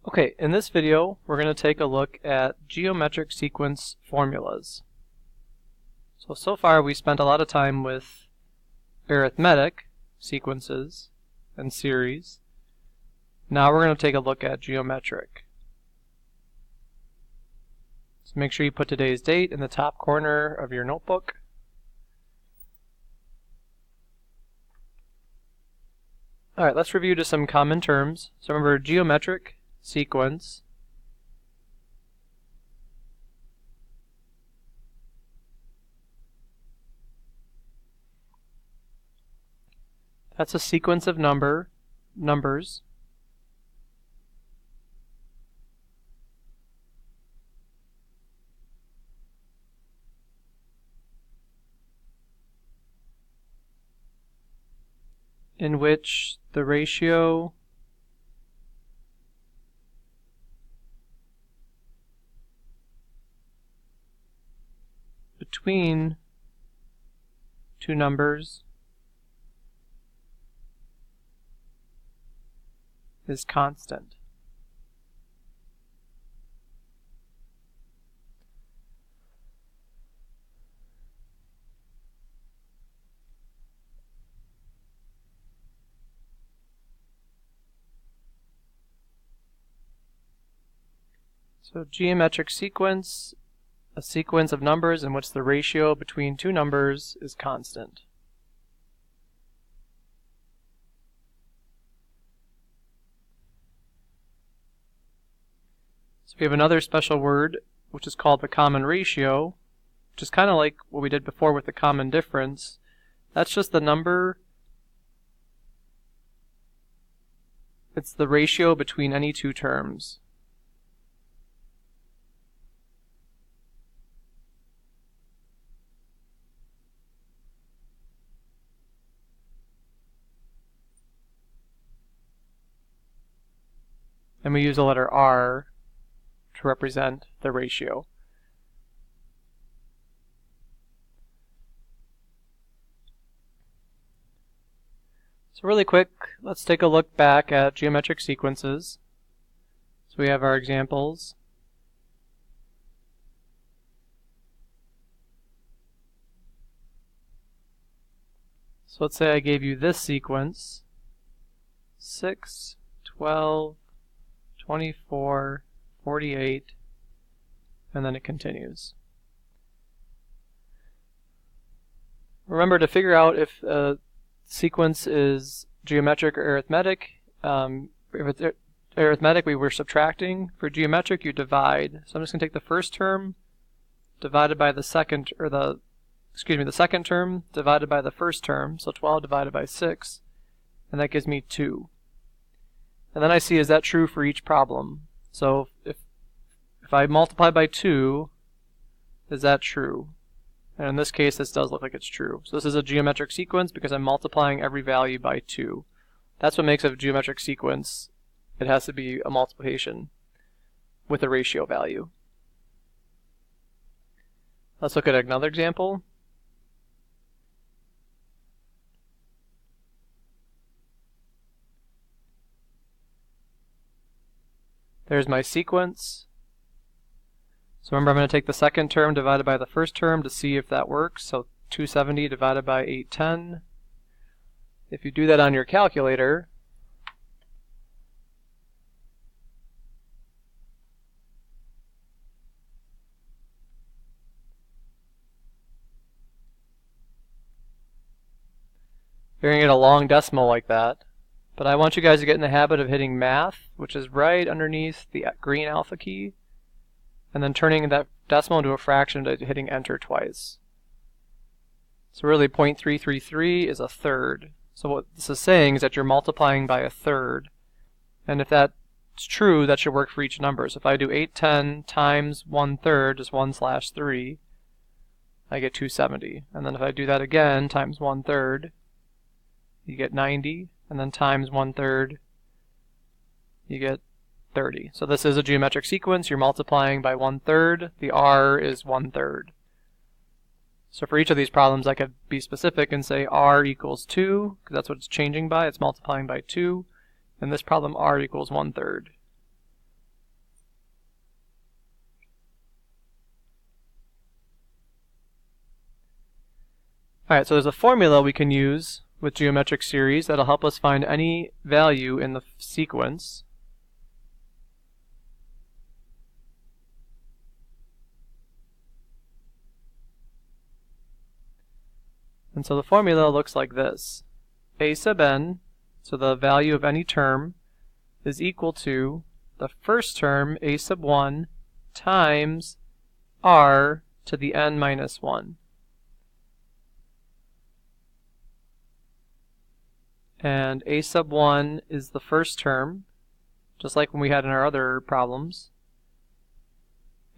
Okay, in this video we're going to take a look at geometric sequence formulas. So far we spent a lot of time with arithmetic sequences and series. Now we're going to take a look at geometric. So make sure you put today's date in the top corner of your notebook. Alright, let's review just some common terms. So remember, geometric sequence that's a sequence of numbers in which the ratio between two numbers is constant. So geometric sequence, a sequence of numbers in which the ratio between two numbers is constant. So we have another special word which is called the common ratio, which is kind of like what we did before with the common difference. That's just the number. It's the ratio between any two terms. And we use the letter R to represent the ratio. So really quick, let's take a look back at geometric sequences. So we have our examples. So let's say I gave you this sequence, 6, 12, 24, 48, and then it continues. Remember, to figure out if a sequence is geometric or arithmetic, if it's arithmetic we were subtracting. For geometric you divide. So I'm just going to take the first term divided by the second, or the second term divided by the first term, so 12 divided by 6, and that gives me 2. And then I see, is that true for each problem? So if I multiply by 2, is that true? And in this case, this does look like it's true. So this is a geometric sequence because I'm multiplying every value by 2. That's what makes a geometric sequence. It has to be a multiplication with a ratio value. Let's look at another example. There's my sequence. So remember, I'm going to take the second term divided by the first term to see if that works. So 270 divided by 810. If you do that on your calculator, you're going to get a long decimal like that. But I want you guys to get in the habit of hitting math, which is right underneath the green alpha key, and then turning that decimal into a fraction by hitting enter twice. So really 0.333 is a third. So what this is saying is that you're multiplying by a third. And if that's true, that should work for each number. So if I do 810 times 1/3, just 1/3, I get 270. And then if I do that again, times 1/3, you get 90. And then times 1/3, you get 30. So this is a geometric sequence. You're multiplying by 1/3. The R is 1/3. So for each of these problems, I could be specific and say R equals 2, because that's what it's changing by. It's multiplying by 2. In this problem, R equals 1/3. Alright, so there's a formula we can use with geometric series that'll help us find any value in the sequence. And so the formula looks like this. A sub n, so the value of any term, is equal to the first term, a sub 1, times r to the n minus 1. And a sub 1 is the first term, just like when we had in our other problems.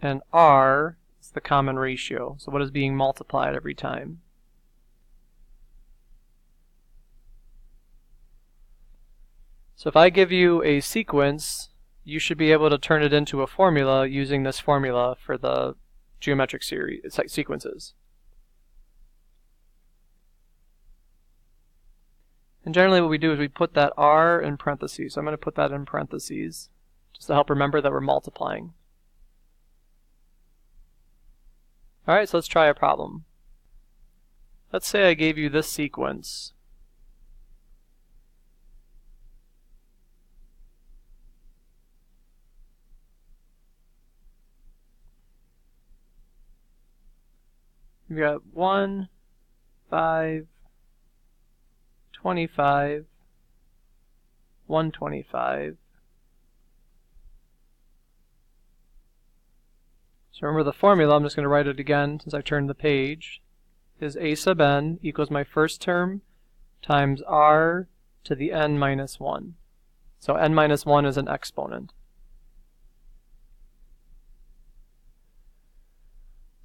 And r is the common ratio, so what is being multiplied every time. So if I give you a sequence, you should be able to turn it into a formula using this formula for the geometric series sequences. And generally what we do is we put that r in parentheses. So I'm going to put that in parentheses just to help remember that we're multiplying. Alright, so let's try a problem. Let's say I gave you this sequence. We've got 1, 5, 25, 125. So remember the formula, I'm just going to write it again since I turned the page, is a sub n equals my first term times r to the n minus 1. So n minus 1 is an exponent.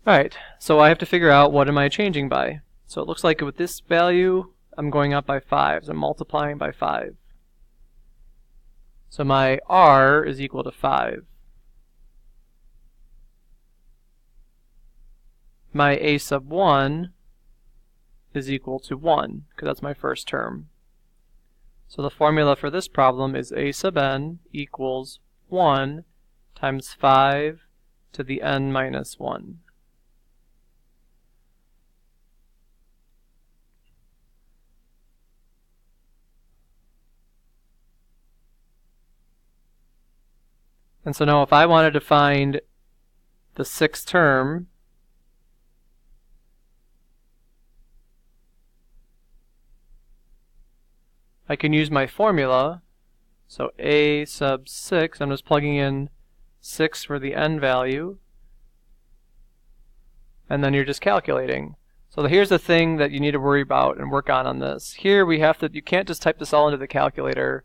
Alright, so I have to figure out what am I changing by. So it looks like with this value, I'm going up by 5, so I'm multiplying by 5. So my r is equal to 5. My a sub 1 is equal to 1, because that's my first term. So the formula for this problem is a sub n equals 1 times 5 to the n minus 1. And so now if I wanted to find the sixth term, I can use my formula. So a sub 6, I'm just plugging in 6 for the n value, and then you're just calculating. So here's the thing that you need to worry about and work on this. Here we have to, you can't just type this all into the calculator.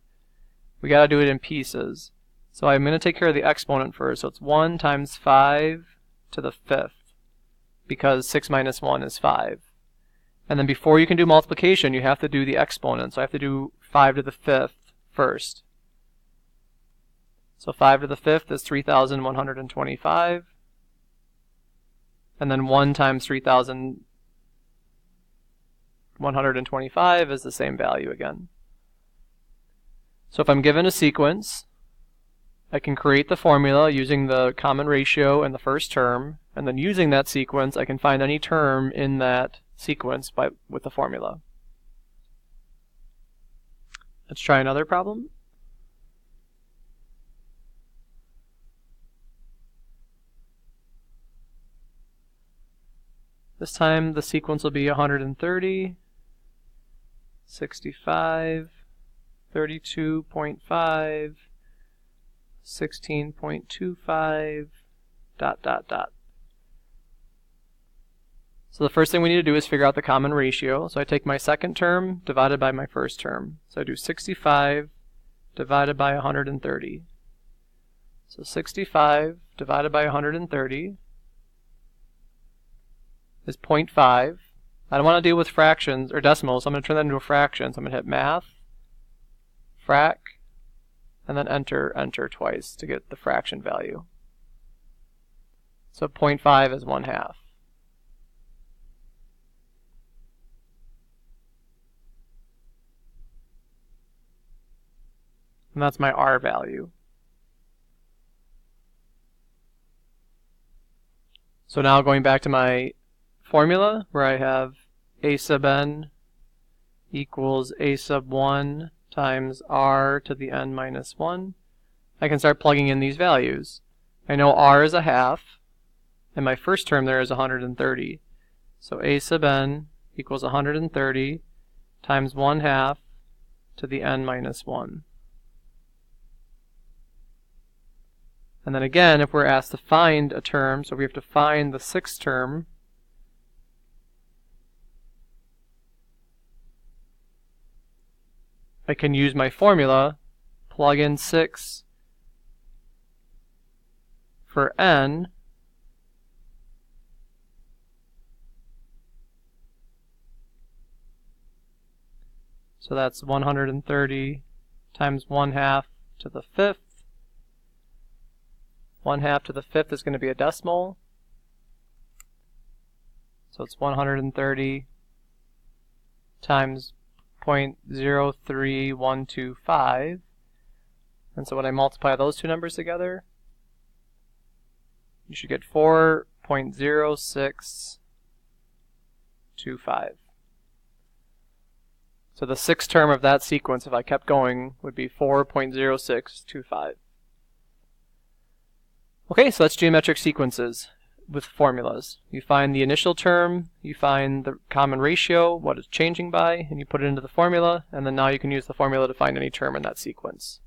We got to do it in pieces. So I'm going to take care of the exponent first. So it's 1 times 5 to the 5th, because 6 minus 1 is 5. And then before you can do multiplication, you have to do the exponent. So I have to do 5 to the 5th first. So 5 to the 5th is 3,125. And then 1 times 3,125 is the same value again. So if I'm given a sequence, I can create the formula using the common ratio and the first term, and then using that sequence I can find any term in that sequence with the formula. Let's try another problem. This time the sequence will be 130, 65, 32.5, 16.25, ... So the first thing we need to do is figure out the common ratio. So I take my second term divided by my first term. So I do 65 divided by 130. So 65 divided by 130 is 0.5. I don't want to deal with fractions or decimals, so I'm going to turn that into a fraction. So I'm going to hit Math, Frac, and then enter twice to get the fraction value. So 0.5 is 1/2. And that's my r value. So now going back to my formula where I have a sub n equals a sub 1 times r to the n minus 1. I can start plugging in these values. I know r is a half, and my first term there is 130. So a sub n equals 130 times 1 half to the n minus 1. And then again, if we're asked to find a term, so we have to find the sixth term, I can use my formula, plug in 6 for n, so that's 130 times 1 half to the fifth. 1 half to the fifth is going to be a decimal, so it's 130 times 0.03125. And so when I multiply those two numbers together, you should get 4.0625. So the sixth term of that sequence, if I kept going, would be 4.0625. Okay, so that's geometric sequences with formulas. You find the initial term, you find the common ratio, what it's changing by, and you put it into the formula, and then now you can use the formula to find any term in that sequence.